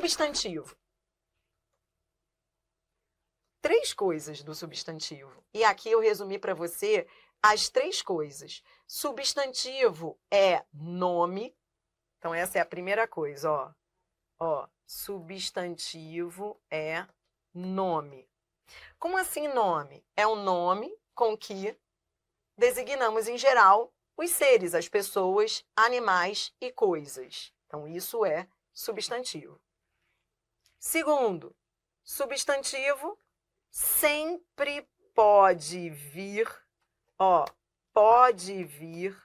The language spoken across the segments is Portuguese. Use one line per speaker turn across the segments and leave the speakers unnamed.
Substantivo. 3 coisas do substantivo. E aqui eu resumi para você as 3 coisas. Substantivo é nome. Então, essa é a primeira coisa, ó. Ó, substantivo é nome. Como assim nome? É um nome com que designamos, em geral, os seres, as pessoas, animais e coisas. Então, isso é substantivo. Segundo, substantivo sempre pode vir, ó, pode vir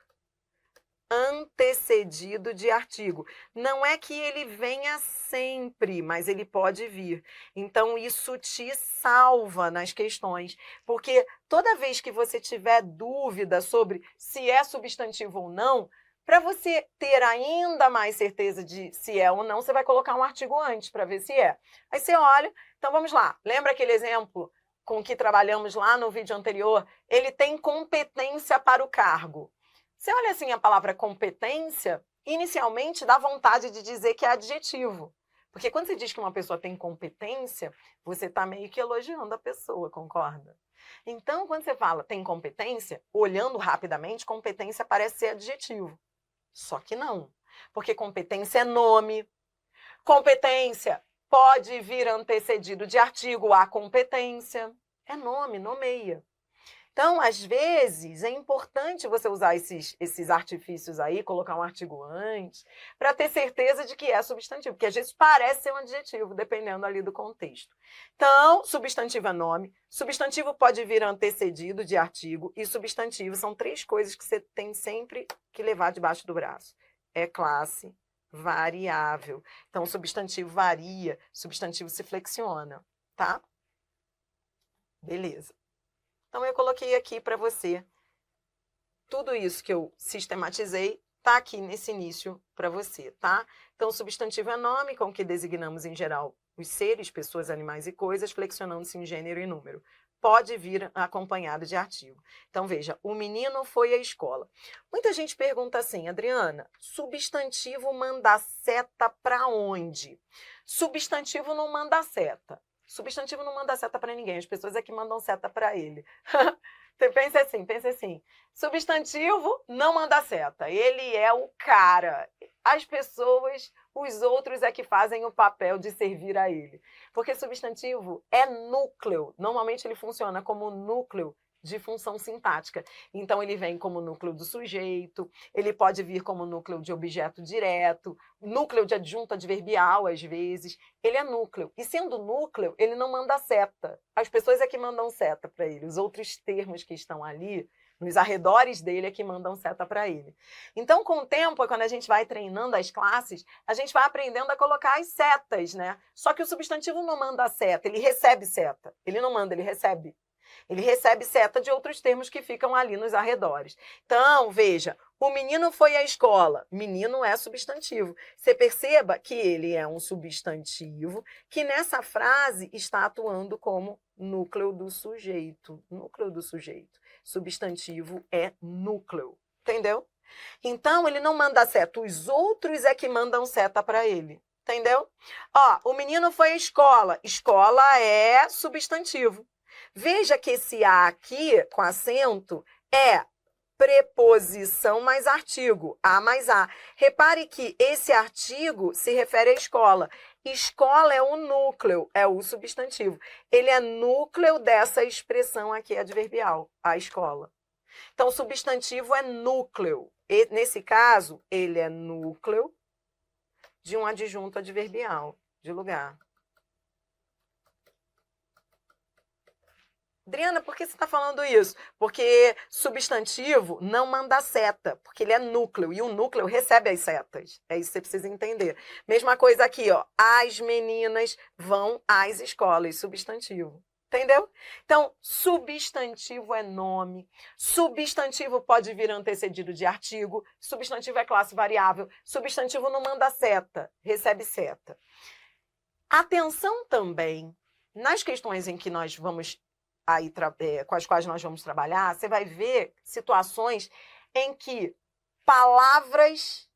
antecedido de artigo. Não é que ele venha sempre, mas ele pode vir. Então, isso te salva nas questões, porque toda vez que você tiver dúvida sobre se é substantivo ou não, para você ter ainda mais certeza de se é ou não, você vai colocar um artigo antes para ver se é. Aí você olha, então vamos lá. Lembra aquele exemplo com que trabalhamos lá no vídeo anterior? Ele tem competência para o cargo. Você olha assim a palavra competência, inicialmente dá vontade de dizer que é adjetivo. Porque quando você diz que uma pessoa tem competência, você está meio que elogiando a pessoa, concorda? Então, quando você fala tem competência, olhando rapidamente, competência parece ser adjetivo. Só que não, porque competência é nome. Competência pode vir antecedido de artigo, a competência. É nome, nomeia. Então, às vezes, é importante você usar esses artifícios aí, colocar um artigo antes, para ter certeza de que é substantivo, porque às vezes parece ser um adjetivo, dependendo ali do contexto. Então, substantivo é nome, substantivo pode vir antecedido de artigo, e substantivo são 3 coisas que você tem sempre que levar debaixo do braço. É classe variável. Então, substantivo varia, substantivo se flexiona, tá? Beleza. Então, eu coloquei aqui para você tudo isso que eu sistematizei, tá aqui nesse início para você, tá? Então, substantivo é nome, com que designamos, em geral, os seres, pessoas, animais e coisas, flexionando-se em gênero e número. Pode vir acompanhado de artigo. Então, veja, o menino foi à escola. Muita gente pergunta assim, Adriana, substantivo manda seta para onde? Substantivo não manda seta. Substantivo não manda seta para ninguém, as pessoas é que mandam seta para ele. Você pensa assim, substantivo não manda seta, ele é o cara. As pessoas, os outros é que fazem o papel de servir a ele. Porque substantivo é núcleo, normalmente ele funciona como núcleo de função sintática. Então, ele vem como núcleo do sujeito, ele pode vir como núcleo de objeto direto, núcleo de adjunto adverbial, às vezes. Ele é núcleo. E sendo núcleo, ele não manda seta. As pessoas é que mandam seta para ele. Os outros termos que estão ali, nos arredores dele, é que mandam seta para ele. Então, com o tempo, quando a gente vai treinando as classes, a gente vai aprendendo a colocar as setas, né? Só que o substantivo não manda seta, ele recebe seta. Ele não manda, ele recebe. Ele recebe seta de outros termos que ficam ali nos arredores. Então, veja, o menino foi à escola. Menino é substantivo. Você perceba que ele é um substantivo que nessa frase está atuando como núcleo do sujeito. Núcleo do sujeito. Substantivo é núcleo. Entendeu? Então, ele não manda seta. Os outros é que mandam seta para ele. Entendeu? Ó, o menino foi à escola. Escola é substantivo. Veja que esse A aqui, com acento, é preposição mais artigo, A mais A. Repare que esse artigo se refere à escola. Escola é o núcleo, é o substantivo. Ele é núcleo dessa expressão aqui adverbial, a escola. Então, substantivo é núcleo. E, nesse caso, ele é núcleo de um adjunto adverbial, de lugar. Adriana, por que você está falando isso? Porque substantivo não manda seta, porque ele é núcleo, e o núcleo recebe as setas. É isso que você precisa entender. Mesma coisa aqui, ó. As meninas vão às escolas, substantivo. Entendeu? Então, substantivo é nome, substantivo pode vir antecedido de artigo, substantivo é classe variável, substantivo não manda seta, recebe seta. Atenção também, nas questões em que nós vamos aí, com as quais nós vamos trabalhar, você vai ver situações em que palavras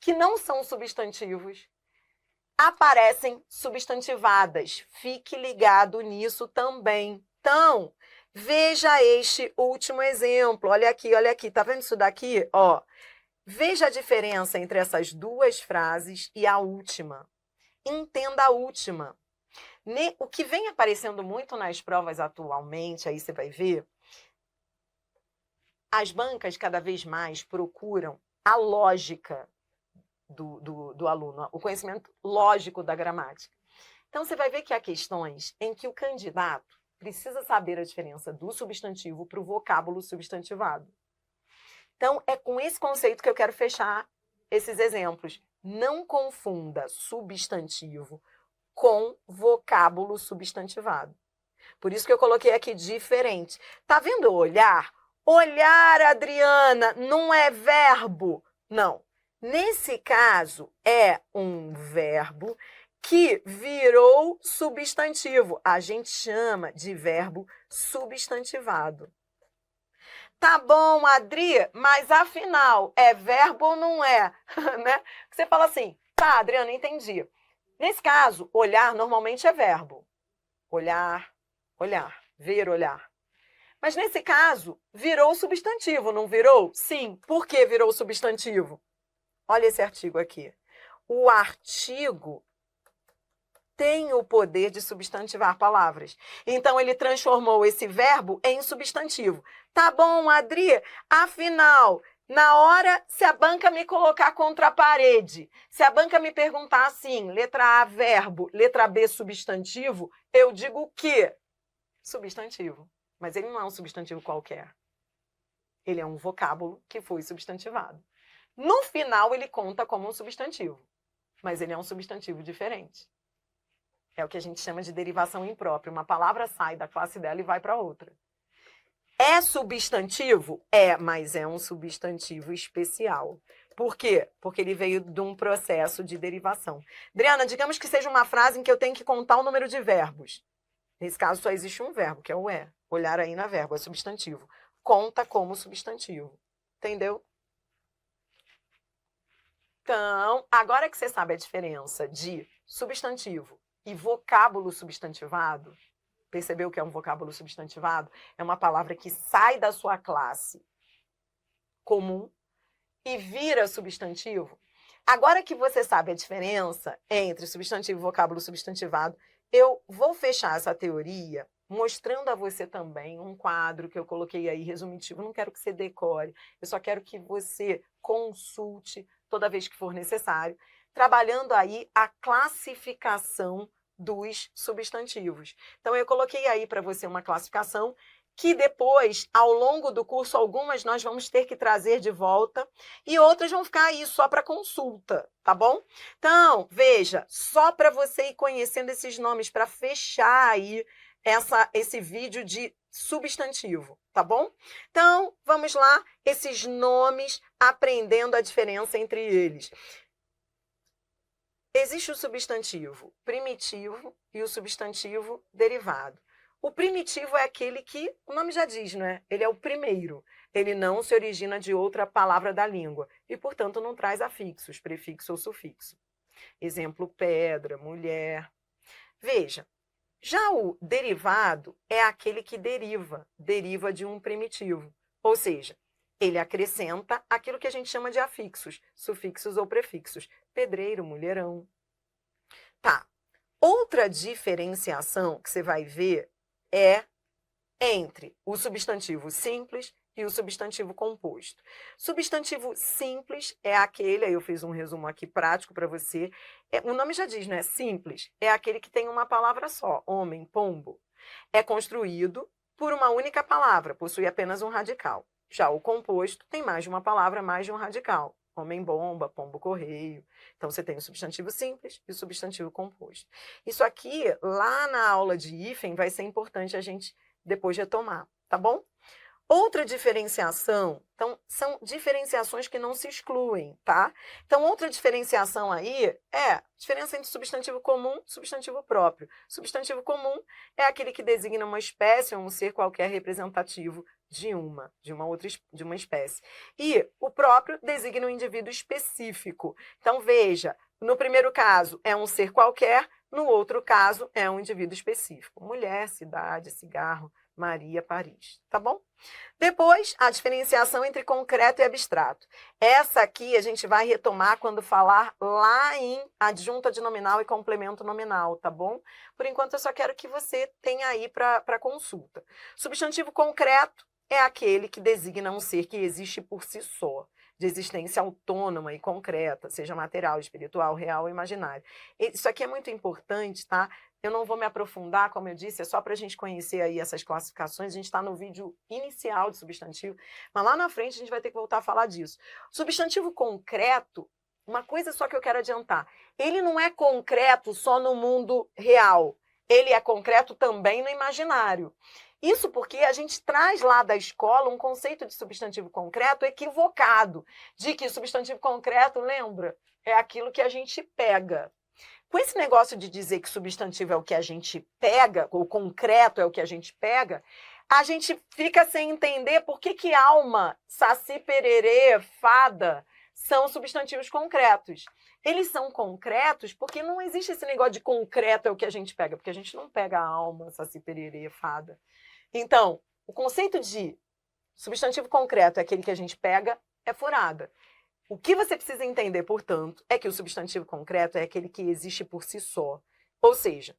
que não são substantivos aparecem substantivadas. Fique ligado nisso também. Então, veja este último exemplo. Olha aqui. Tá vendo isso daqui? Ó, veja a diferença entre essas duas frases e a última. Entenda a última. O que vem aparecendo muito nas provas atualmente, aí você vai ver, as bancas cada vez mais procuram a lógica do aluno, o conhecimento lógico da gramática. Então, você vai ver que há questões em que o candidato precisa saber a diferença do substantivo para o vocábulo substantivado. Então, é com esse conceito que eu quero fechar esses exemplos. Não confunda substantivo com vocábulo substantivado. Por isso que eu coloquei aqui diferente. Tá vendo olhar? Olhar, Adriana, não é verbo. Não. Nesse caso, é um verbo que virou substantivo. A gente chama de verbo substantivado. Tá bom, Adri, mas afinal, é verbo ou não é? Né? Você fala assim, tá, Adriana, entendi. Nesse caso, olhar normalmente é verbo. Olhar, olhar, ver, olhar. Mas nesse caso, virou substantivo, não virou? Sim. Por que virou substantivo? Olha esse artigo aqui. O artigo tem o poder de substantivar palavras. Então, ele transformou esse verbo em substantivo. Tá bom, Adri? Afinal, na hora, se a banca me colocar contra a parede, se a banca me perguntar assim, letra A, verbo, letra B, substantivo, eu digo o quê? Substantivo. Mas ele não é um substantivo qualquer. Ele é um vocábulo que foi substantivado. No final, ele conta como um substantivo, mas ele é um substantivo diferente. É o que a gente chama de derivação imprópria. Uma palavra sai da classe dela e vai para outra. É substantivo? É, mas é um substantivo especial. Por quê? Porque ele veio de um processo de derivação. Adriana, digamos que seja uma frase em que eu tenho que contar o número de verbos. Nesse caso, só existe um verbo, que é o é. Olhar aí na verbo, é substantivo. Conta como substantivo. Entendeu? Então, agora que você sabe a diferença de substantivo e vocábulo substantivado, percebeu que é um vocábulo substantivado? É uma palavra que sai da sua classe comum e vira substantivo. Agora que você sabe a diferença entre substantivo e vocábulo substantivado, eu vou fechar essa teoria mostrando a você também um quadro que eu coloquei aí, resumitivo. Não quero que você decore, eu só quero que você consulte toda vez que for necessário, trabalhando aí a classificação dos substantivos. Então, eu coloquei aí para você uma classificação que depois, ao longo do curso, algumas nós vamos ter que trazer de volta e outras vão ficar aí só para consulta, tá bom? Então, veja, só para você ir conhecendo esses nomes, para fechar aí esse vídeo de substantivo, tá bom? Então, vamos lá, esses nomes, aprendendo a diferença entre eles. Existe o substantivo primitivo e o substantivo derivado. O primitivo é aquele que, o nome já diz, né? Ele é o primeiro. Ele não se origina de outra palavra da língua e, portanto, não traz afixos, prefixo ou sufixo. Exemplo, pedra, mulher. Veja, já o derivado é aquele que deriva de um primitivo. Ou seja, ele acrescenta aquilo que a gente chama de afixos, sufixos ou prefixos. Pedreiro, mulherão. Tá. Outra diferenciação que você vai ver é entre o substantivo simples e o substantivo composto. Substantivo simples é aquele, aí eu fiz um resumo aqui prático para você, o nome já diz, né? Simples é aquele que tem uma palavra só, homem, pombo. É construído por uma única palavra, possui apenas um radical. Já o composto tem mais de uma palavra, mais de um radical. Homem-bomba, pombo-correio. Então, você tem o substantivo simples e o substantivo composto. Isso aqui, lá na aula de hífen, vai ser importante a gente depois retomar, tá bom? Outra diferenciação, então, são diferenciações que não se excluem, tá? Então, outra diferenciação aí é a diferença entre substantivo comum e substantivo próprio. Substantivo comum é aquele que designa uma espécie ou um ser qualquer representativo de uma espécie. E o próprio designa um indivíduo específico. Então, veja, no primeiro caso é um ser qualquer, no outro caso é um indivíduo específico. Mulher, cidade, cigarro, Maria, Paris. Tá bom? Depois, a diferenciação entre concreto e abstrato. Essa aqui a gente vai retomar quando falar lá em adjunta de nominal e complemento nominal, tá bom? Por enquanto, eu só quero que você tenha aí para consulta. Substantivo concreto é aquele que designa um ser que existe por si só, de existência autônoma e concreta, seja material, espiritual, real ou imaginário. Isso aqui é muito importante, tá? Eu não vou me aprofundar, como eu disse, é só para a gente conhecer aí essas classificações. A gente está no vídeo inicial de substantivo, mas lá na frente a gente vai ter que voltar a falar disso. Substantivo concreto, uma coisa só que eu quero adiantar, ele não é concreto só no mundo real, ele é concreto também no imaginário. Isso porque a gente traz lá da escola um conceito de substantivo concreto equivocado, de que substantivo concreto, lembra, é aquilo que a gente pega. Com esse negócio de dizer que substantivo é o que a gente pega, ou concreto é o que a gente pega, a gente fica sem entender por que alma, saci, pererê, fada são substantivos concretos. Eles são concretos porque não existe esse negócio de concreto é o que a gente pega, porque a gente não pega alma, saci, pererê, fada. Então, o conceito de substantivo concreto é aquele que a gente pega, é furada. O que você precisa entender, portanto, é que o substantivo concreto é aquele que existe por si só. Ou seja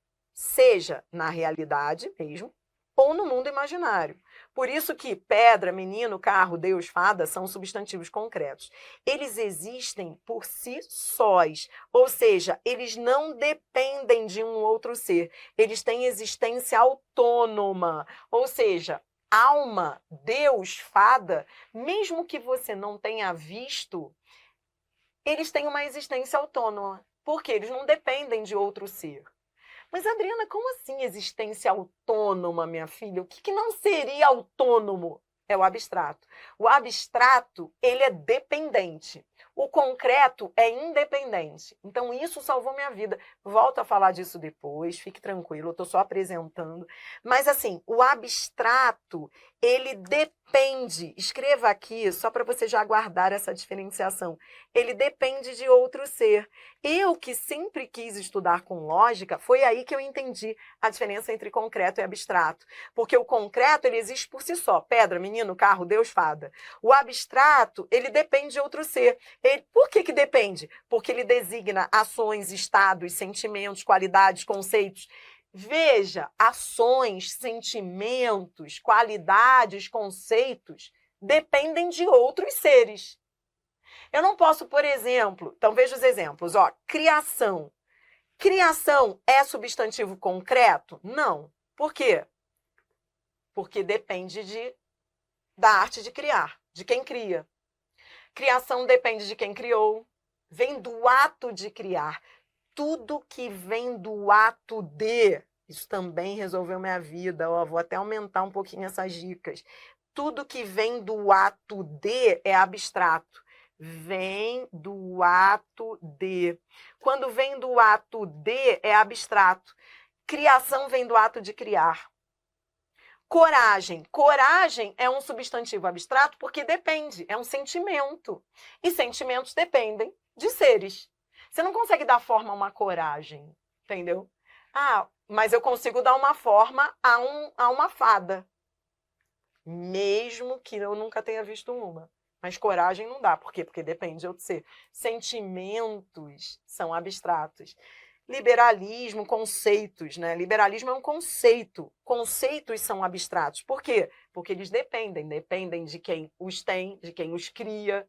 na realidade mesmo, ou no mundo imaginário. Por isso que pedra, menino, carro, Deus, fada são substantivos concretos. Eles existem por si sós, ou seja, eles não dependem de um outro ser. Eles têm existência autônoma, ou seja, alma, Deus, fada, mesmo que você não tenha visto, eles têm uma existência autônoma, porque eles não dependem de outro ser. Mas, Adriana, como assim existência autônoma, minha filha? O que não seria autônomo? É o abstrato. O abstrato, ele é dependente. O concreto é independente. Então, isso salvou minha vida. Volto a falar disso depois, fique tranquilo, eu estou só apresentando. Mas, assim, o abstrato, ele depende, escreva aqui, só para você já guardar essa diferenciação, ele depende de outro ser. Eu, que sempre quis estudar com lógica, foi aí que eu entendi a diferença entre concreto e abstrato. Porque o concreto, ele existe por si só. Pedra, menino, carro, Deus, fada. O abstrato, ele depende de outro ser. Por que depende? Porque ele designa ações, estados, sentimentos, qualidades, conceitos. Veja, ações, sentimentos, qualidades, conceitos dependem de outros seres. Eu não posso, por exemplo, então veja os exemplos, ó, criação. Criação é substantivo concreto? Não. Por quê? Porque depende da arte de criar, de quem cria. Criação depende de quem criou, vem do ato de criar. Tudo que vem do ato de, isso também resolveu minha vida, ó, vou até aumentar um pouquinho essas dicas. Tudo que vem do ato de é abstrato. Vem do ato de. Quando vem do ato de, é abstrato. Criação vem do ato de criar. Coragem. Coragem é um substantivo abstrato porque depende, é um sentimento. E sentimentos dependem de seres. Você não consegue dar forma a uma coragem, entendeu? Ah, mas eu consigo dar uma forma a uma fada. Mesmo que eu nunca tenha visto uma. Mas coragem não dá. Por quê? Porque depende de outro ser. Sentimentos são abstratos. Liberalismo, conceitos, né? Liberalismo é um conceito. Conceitos são abstratos. Por quê? Porque eles dependem de quem os tem, de quem os cria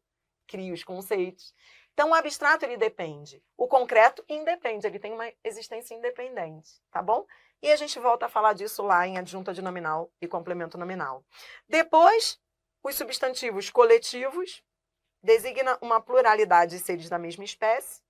os conceitos. Então, o abstrato, ele depende. O concreto independe, ele tem uma existência independente, tá bom? E a gente volta a falar disso lá em adjunta de nominal e complemento nominal. Depois, os substantivos coletivos designam uma pluralidade de seres da mesma espécie.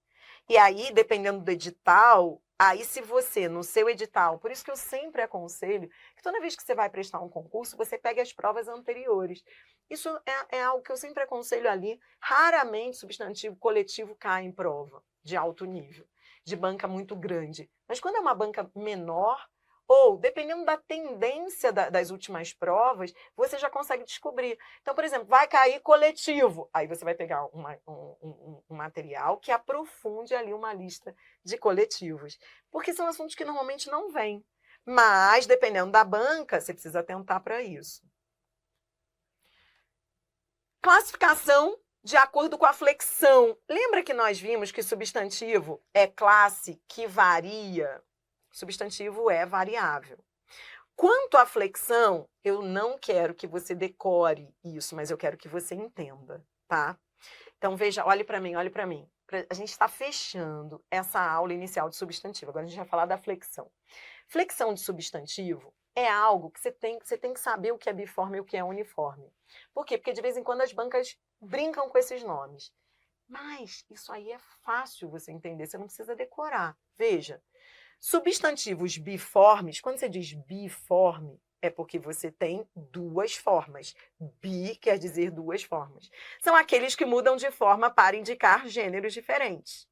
E aí, dependendo do edital, aí se você, no seu edital, por isso que eu sempre aconselho que toda vez que você vai prestar um concurso, você pegue as provas anteriores. Isso é algo que eu sempre aconselho ali. Raramente substantivo coletivo cai em prova de alto nível, de banca muito grande. Mas quando é uma banca menor, Ou, dependendo da tendência das últimas provas, você já consegue descobrir. Então, por exemplo, vai cair coletivo. Aí você vai pegar um material que aprofunde ali uma lista de coletivos. Porque são assuntos que normalmente não vêm. Mas, dependendo da banca, você precisa atentar para isso. Classificação de acordo com a flexão. Lembra que nós vimos que substantivo é classe que varia? Substantivo é variável. Quanto à flexão, eu não quero que você decore isso, mas eu quero que você entenda, tá? Então, veja, olhe para mim, olhe para mim. A gente está fechando essa aula inicial de substantivo. Agora a gente vai falar da flexão. Flexão de substantivo é algo que você tem que saber o que é biforme e o que é uniforme. Por quê? Porque de vez em quando as bancas brincam com esses nomes. Mas isso aí é fácil você entender, você não precisa decorar. Veja, substantivos biformes, quando você diz biforme, é porque você tem duas formas. Bi quer dizer duas formas. São aqueles que mudam de forma para indicar gêneros diferentes.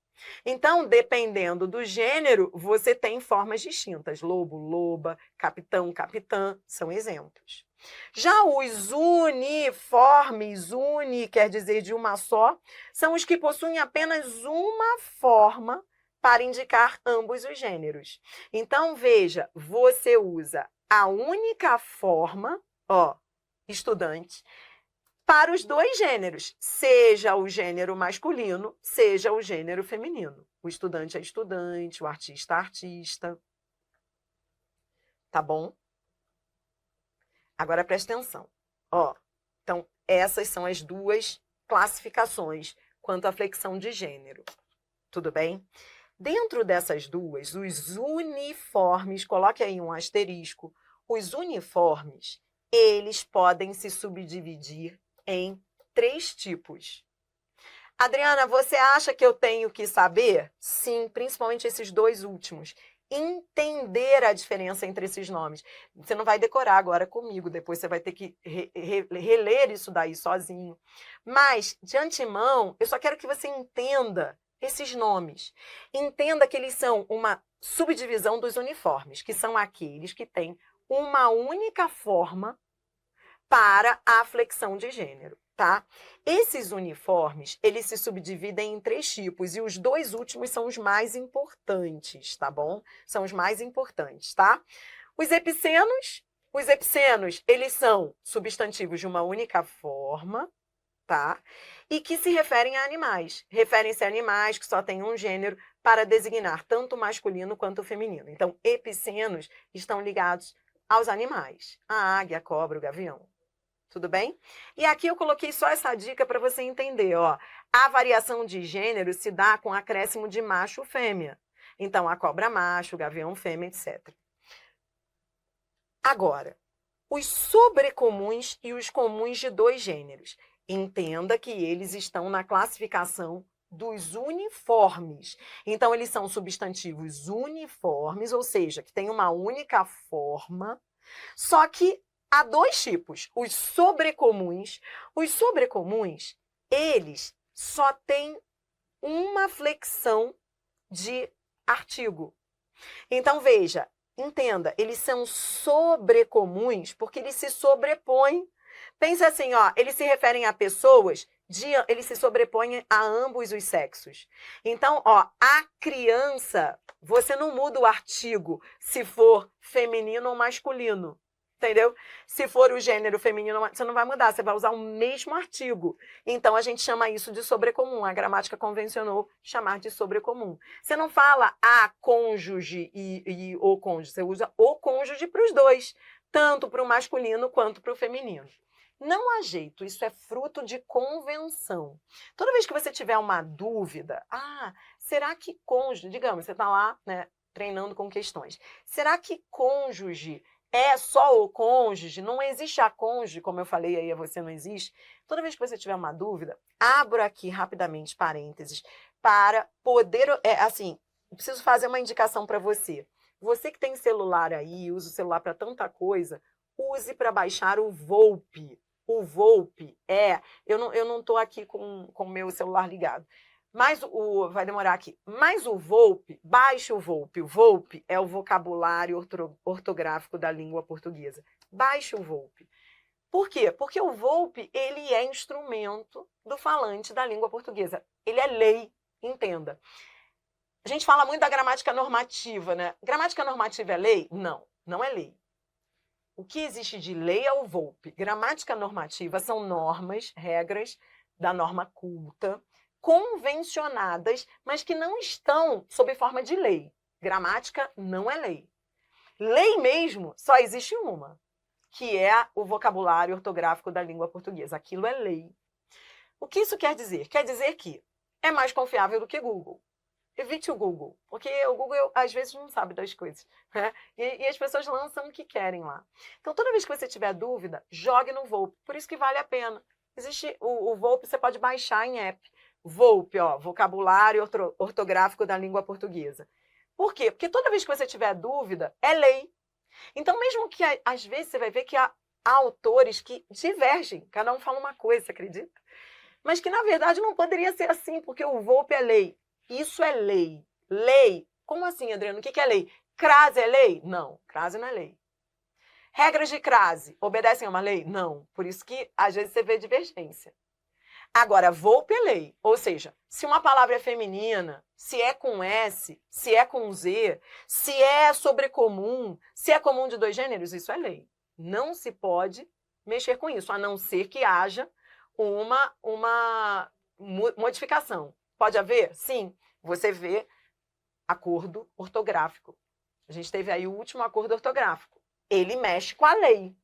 Então, dependendo do gênero, você tem formas distintas. Lobo, loba, capitão, capitã, são exemplos. Já os uniformes, uni quer dizer de uma só, são os que possuem apenas uma forma para indicar ambos os gêneros. Então, veja, você usa a única forma, ó, estudante, para os dois gêneros, seja o gênero masculino, seja o gênero feminino. O estudante é estudante, o artista é artista. Tá bom? Agora presta atenção. Ó, então, essas são as duas classificações quanto à flexão de gênero. Tudo bem? Dentro dessas duas, os uniformes, coloque aí um asterisco, os uniformes, eles podem se subdividir em 3 tipos. Adriana, você acha que eu tenho que saber? Sim, principalmente esses 2 últimos. Entender a diferença entre esses nomes. Você não vai decorar agora comigo, depois você vai ter que reler isso daí sozinho. Mas, de antemão, eu só quero que você entenda esses nomes. Entenda que eles são uma subdivisão dos uniformes, que são aqueles que têm uma única forma para a flexão de gênero, tá? Esses uniformes, eles se subdividem em 3 tipos, e os 2 últimos são os mais importantes, tá bom? São os mais importantes, tá? Os epicenos, eles são substantivos de uma única forma, tá? E que se referem a animais. Referem-se a animais que só têm um gênero para designar tanto o masculino quanto o feminino. Então, epicenos estão ligados aos animais. A águia, a cobra, o gavião. Tudo bem? E aqui eu coloquei só essa dica para você entender, ó. A variação de gênero se dá com acréscimo de macho ou fêmea. Então, a cobra macho, o gavião fêmea, etc. Agora, os sobrecomuns e os comuns de 2 gêneros. Entenda que eles estão na classificação dos uniformes. Então, eles são substantivos uniformes, ou seja, que têm uma única forma, só que há 2 tipos. Os sobrecomuns, eles só têm uma flexão de artigo. Então, veja, entenda, eles são sobrecomuns porque eles se sobrepõem. Pensa assim, ó, eles se referem a pessoas, eles se sobrepõem a ambos os sexos. Então, ó, a criança, você não muda o artigo se for feminino ou masculino. Entendeu? Se for o gênero feminino, você não vai mudar, você vai usar o mesmo artigo. Então, a gente chama isso de sobrecomum. A gramática convencionou chamar de sobrecomum. Você não fala a cônjuge e o cônjuge, você usa o cônjuge para os 2, tanto para o masculino quanto para o feminino. Não há jeito, isso é fruto de convenção. Toda vez que você tiver uma dúvida, será que cônjuge, digamos, você está lá, né, treinando com questões, será que cônjuge é só o cônjuge? Não existe a cônjuge, como eu falei aí, você não existe. Toda vez que você tiver uma dúvida, abro aqui rapidamente parênteses para poder, preciso fazer uma indicação para você. Você que tem celular aí, usa o celular para tanta coisa, use para baixar o Volpe. O Volpe eu não estou aqui com o meu celular ligado, vai demorar aqui. Mas o VOLPE, baixe o VOLPE. O VOLPE é o vocabulário ortográfico da língua portuguesa. Baixe o VOLPE. Por quê? Porque o VOLPE, ele é instrumento do falante da língua portuguesa. Ele é lei, entenda. A gente fala muito da gramática normativa, né? Gramática normativa é lei? Não, não é lei. O que existe de lei é o VOLPE. Gramática normativa são normas, regras da norma culta, convencionadas, mas que não estão sob forma de lei. Gramática não é lei. Lei mesmo só existe uma, que é o vocabulário ortográfico da língua portuguesa. Aquilo é lei. O que isso quer dizer? Quer dizer que é mais confiável do que Google. Evite o Google, porque o Google às vezes não sabe das coisas, né? E as pessoas lançam o que querem lá. Então, toda vez que você tiver dúvida, jogue no VOLPE. Por isso que vale a pena. Existe o VOLPE, você pode baixar em app. VOLPE, ó, vocabulário ortográfico da língua portuguesa. Por quê? Porque toda vez que você tiver dúvida, é lei. Então, mesmo que às vezes você vai ver que há autores que divergem, cada um fala uma coisa, você acredita? Mas que na verdade não poderia ser assim, porque o VOLPE é lei. Isso é lei. Lei. Como assim, Adriano? O que é lei? Crase é lei? Não, crase não é lei. Regras de crase obedecem a uma lei? Não. Por isso que às vezes você vê divergência. Agora, VOLPE é lei. Ou seja, se uma palavra é feminina, se é com S, se é com Z, se é sobrecomum, se é comum de dois gêneros, isso é lei. Não se pode mexer com isso, a não ser que haja uma modificação. Pode haver? Sim. Você vê acordo ortográfico. A gente teve aí o último acordo ortográfico. Ele mexe com a lei.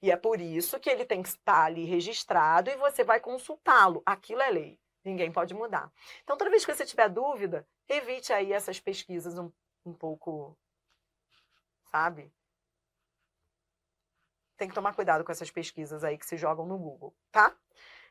E é por isso que ele tem que estar ali registrado e você vai consultá-lo. Aquilo é lei. Ninguém pode mudar. Então, toda vez que você tiver dúvida, evite aí essas pesquisas um pouco, sabe? Tem que tomar cuidado com essas pesquisas aí que se jogam no Google, tá?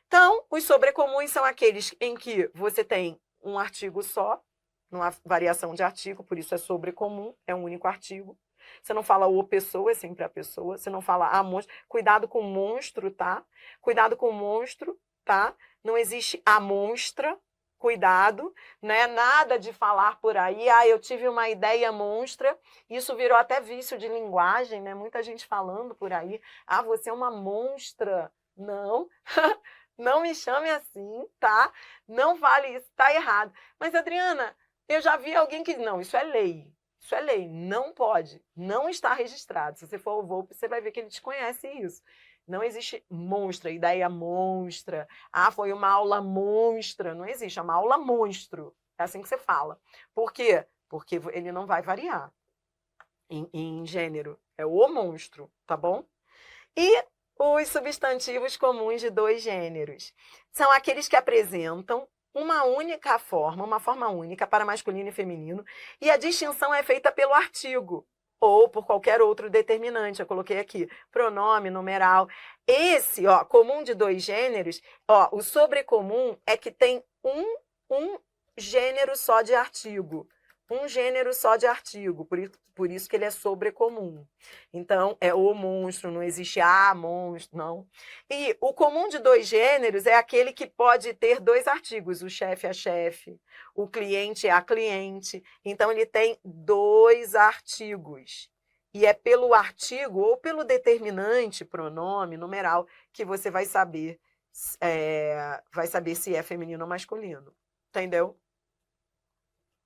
Então, os sobrecomuns são aqueles em que você tem um artigo só, não há variação de artigo, por isso é sobrecomum, é um único artigo. Você não fala o pessoa, é sempre a pessoa. Você não fala a monstro. Cuidado com monstro, tá? Cuidado com monstro, tá? Não existe a monstra. Cuidado, né? Nada de falar por aí, eu tive uma ideia monstra. Isso virou até vício de linguagem, né? Muita gente falando por aí. Você é uma monstra. Não. Não me chame assim, tá? Não vale isso, tá errado. Mas, Adriana, eu já vi alguém que... Não, isso é lei. Isso é lei, não pode, não está registrado. Se você for ao VOLPE, você vai ver que ele desconhece isso. Não existe monstra, ideia monstra. Foi uma aula monstra. Não existe, é uma aula monstro. É assim que você fala. Por quê? Porque ele não vai variar em gênero. É o monstro, tá bom? E os substantivos comuns de dois gêneros são aqueles que apresentam uma única forma, uma forma única para masculino e feminino, e a distinção é feita pelo artigo ou por qualquer outro determinante. Eu coloquei aqui pronome, numeral. Esse, comum de dois gêneros, o sobrecomum é que tem um gênero só de artigo. Um gênero só de artigo, por isso que ele é sobrecomum. Então, é o monstro, não existe a monstro, não. E o comum de dois gêneros é aquele que pode ter dois artigos, o chefe é chefe, o cliente é a cliente. Então, ele tem dois artigos. E é pelo artigo ou pelo determinante, pronome, numeral, que você vai saber se é feminino ou masculino. Entendeu?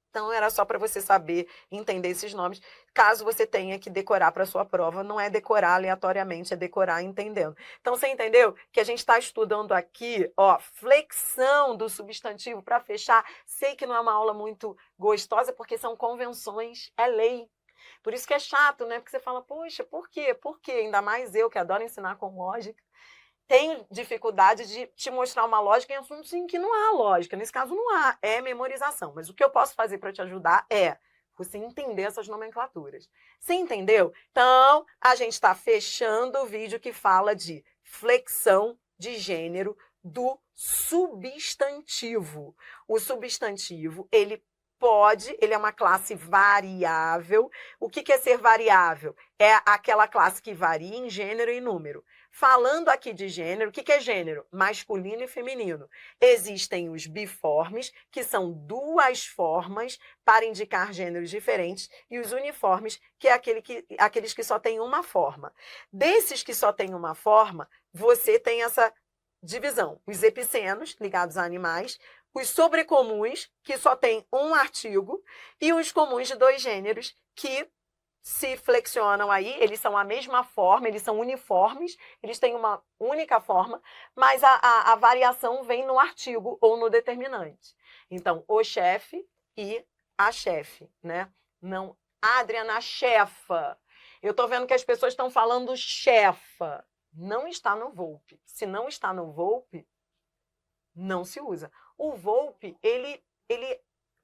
Então, era só para você saber, entender esses nomes. Caso você tenha que decorar para a sua prova, não é decorar aleatoriamente, é decorar entendendo. Então, você entendeu que a gente está estudando aqui, flexão do substantivo para fechar. Sei que não é uma aula muito gostosa, porque são convenções, é lei. Por isso que é chato, né? Porque você fala, poxa, por quê? Por quê? Ainda mais eu, que adoro ensinar com lógica. Tenho dificuldade de te mostrar uma lógica em assuntos em que não há lógica. Nesse caso, não há. É memorização. Mas o que eu posso fazer para te ajudar é você entender essas nomenclaturas. Você entendeu? Então, a gente está fechando o vídeo que fala de flexão de gênero do substantivo. O substantivo, ele Pode, ele é uma classe variável. O que é ser variável? É aquela classe que varia em gênero e número. Falando aqui de gênero, o que é gênero? Masculino e feminino. Existem os biformes, que são duas formas para indicar gêneros diferentes, e os uniformes, que é aqueles que só têm uma forma. Desses que só têm uma forma, você tem essa divisão. Os epicenos, ligados a animais, os sobrecomuns, que só tem um artigo, e os comuns de dois gêneros, que se flexionam aí, eles são a mesma forma, eles são uniformes, eles têm uma única forma, mas a variação vem no artigo ou no determinante. Então, o chefe e a chefe, né? Não, Adriana, chefa. Eu tô vendo que as pessoas estão falando chefa. Não está no Volpe. Se não está no Volpe, não se usa. O Volpe, ele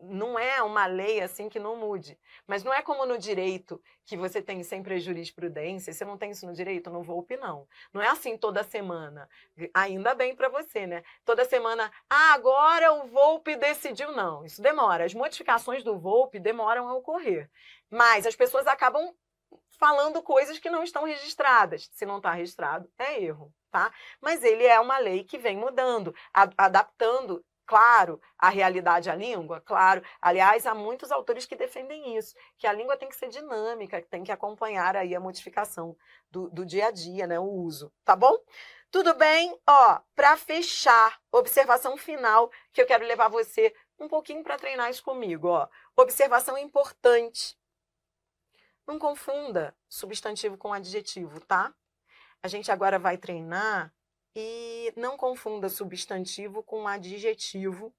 não é uma lei assim que não mude. Mas não é como no direito, que você tem sempre a jurisprudência. Você não tem isso no direito? No Volpe, não. Não é assim toda semana. Ainda bem para você, né? Toda semana, agora o Volpe decidiu. Não, isso demora. As modificações do Volpe demoram a ocorrer. Mas as pessoas acabam falando coisas que não estão registradas. Se não está registrado, é erro, tá? Mas ele é uma lei que vem mudando, adaptando, claro, a realidade à língua, claro. Aliás, há muitos autores que defendem isso, que a língua tem que ser dinâmica, que tem que acompanhar aí a modificação do dia a dia, né, o uso, tá bom? Tudo bem? Ó, para fechar, observação final, que eu quero levar você um pouquinho para treinar isso comigo, ó. Observação importante. Não confunda substantivo com adjetivo, tá? A gente agora vai treinar e não confunda substantivo com adjetivo.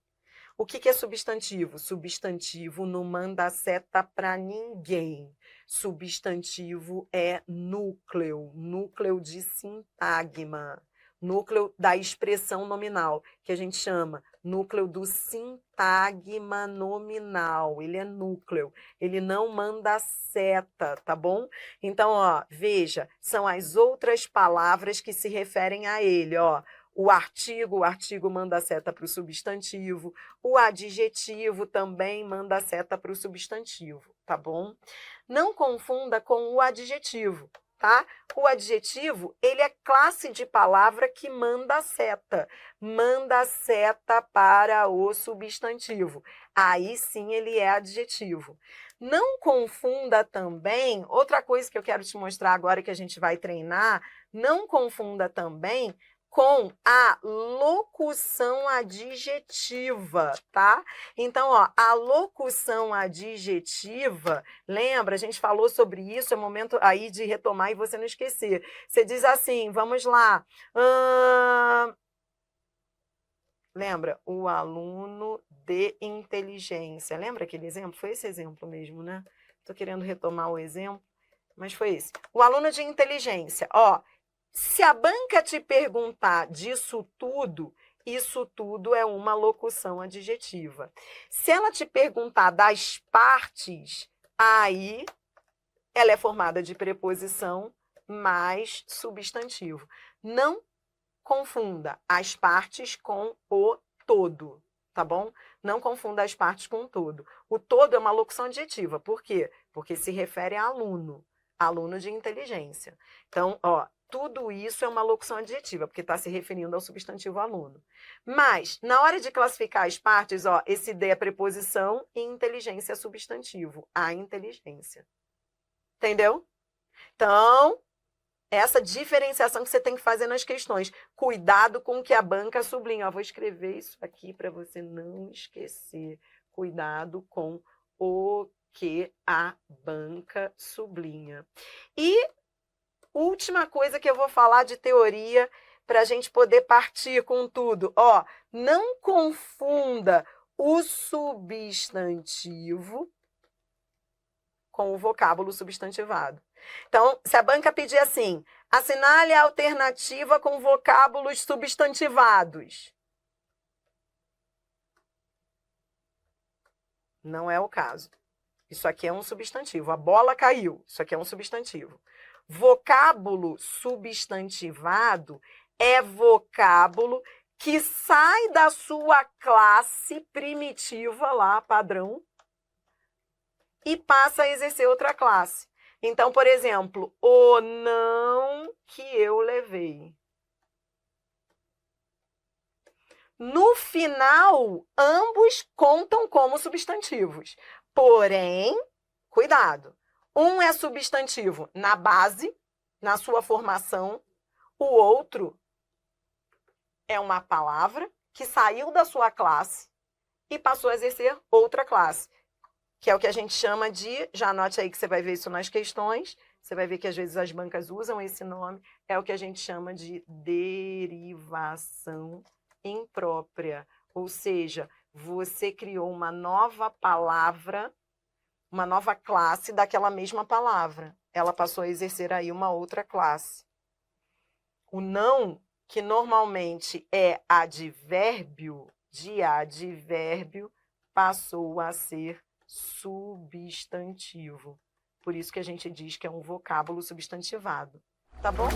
O que é substantivo? Substantivo não manda seta para ninguém. Substantivo é núcleo, núcleo de sintagma, núcleo da expressão nominal, que a gente chama núcleo do sintagma nominal. Ele é núcleo, ele não manda seta, tá bom? Então, ó, veja, são as outras palavras que se referem a ele, ó. O artigo manda seta para o substantivo, o adjetivo também manda seta para o substantivo, tá bom? Não confunda com o adjetivo, tá? O adjetivo, ele é classe de palavra que manda seta para o substantivo. Aí sim ele é adjetivo. Não confunda também, outra coisa que eu quero te mostrar agora que a gente vai treinar, não confunda também com a locução adjetiva, tá? Então, ó, a locução adjetiva, lembra, a gente falou sobre isso, é momento aí de retomar e você não esquecer. Você diz assim, vamos lá, lembra, o aluno de inteligência, lembra aquele exemplo? Foi esse exemplo mesmo, né? Tô querendo retomar o exemplo, mas foi esse. O aluno de inteligência, ó, se a banca te perguntar disso tudo, isso tudo é uma locução adjetiva. Se ela te perguntar das partes, aí ela é formada de preposição mais substantivo. Não confunda as partes com o todo, tá bom? Não confunda as partes com o todo. O todo é uma locução adjetiva. Por quê? Porque se refere a aluno, aluno de inteligência. Então, ó, tudo isso é uma locução adjetiva, porque está se referindo ao substantivo aluno. Mas, na hora de classificar as partes, ó, esse D é preposição e inteligência é substantivo. A inteligência. Entendeu? Então, essa diferenciação que você tem que fazer nas questões. Cuidado com o que a banca sublinha. Ó, vou escrever isso aqui para você não esquecer. Cuidado com o que a banca sublinha. E última coisa que eu vou falar de teoria para a gente poder partir com tudo. Ó, não confunda o substantivo com o vocábulo substantivado. Então, se a banca pedir assim, assinale a alternativa com vocábulos substantivados. Não é o caso. Isso aqui é um substantivo. A bola caiu. Isso aqui é um substantivo. Vocábulo substantivado é vocábulo que sai da sua classe primitiva lá, padrão, e passa a exercer outra classe. Então, por exemplo, o não que eu levei. No final, ambos contam como substantivos. Porém, cuidado, um é substantivo na base, na sua formação, o outro é uma palavra que saiu da sua classe e passou a exercer outra classe, que é o que a gente chama de, já anote aí que você vai ver isso nas questões, você vai ver que às vezes as bancas usam esse nome, é o que a gente chama de derivação imprópria, ou seja, você criou uma nova palavra, uma nova classe daquela mesma palavra. Ela passou a exercer aí uma outra classe. O não, que normalmente é advérbio, de advérbio, passou a ser substantivo. Por isso que a gente diz que é um vocábulo substantivado. Tá bom?